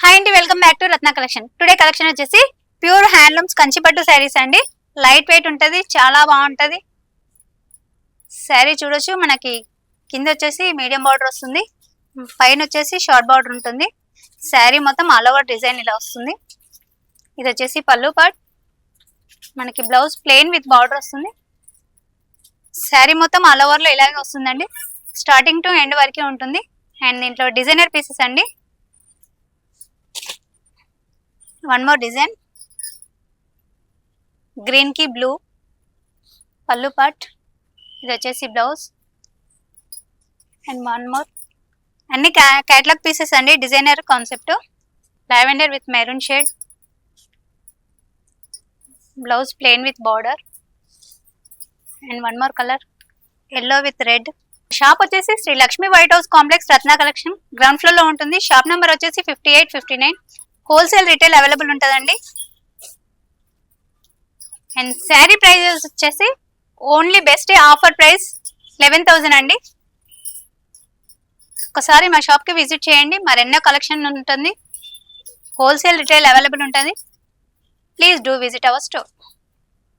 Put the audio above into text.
Hi అండి, welcome back to Ratna collection. Today collection వచ్చేసి pure handlooms కంచిపట్టు శారీస్ అండి. Light weight ఉంటుంది, చాలా బాగుంటుంది. శారీ చూడొచ్చు, మనకి కింద వచ్చేసి మీడియం బార్డర్ వస్తుంది, పైన వచ్చేసి షార్ట్ బార్డర్ ఉంటుంది. శారీ మొత్తం ఆల్ ఓవర్ డిజైన్ ఇలా వస్తుంది. ఇది వచ్చేసి పళ్ళు పార్ట్, మనకి బ్లౌజ్ ప్లెయిన్ విత్ బార్డర్ వస్తుంది. శారీ మొత్తం ఆల్ ఓవర్లో ఇలాగే వస్తుందండి, స్టార్టింగ్ టు ఎండ్ వరకే ఉంటుంది. అండ్ దీంట్లో డిజైనర్ పీసెస్ అండి. వన్ మోర్ డిజైన్, గ్రీన్ కి బ్లూ పళ్ళు పార్ట్, ఇది వచ్చేసి బ్లౌజ్. అండ్ వన్ మోర్, అన్ని క్యాటలాగ్ పీసెస్ అండి. Designer concept, lavender with maroon shade, blouse plain with border. And one more colour, yellow with red. Shop వచ్చేసి Sri Lakshmi white house complex, Ratna collection, ground floor లో ఉంటుంది. Shop number వచ్చేసి 58, 59. Wholesale retail available ఉంటుందండి. And sari prices వచ్చేసి only best offer price 11,000 అండి. ఒకసారి మా షాప్కి విజిట్ చేయండి, మరెన్నో కలెక్షన్ ఉంటుంది. హోల్సేల్ రిటైల్ అవైలబుల్ ఉంటుంది. Please do visit our store.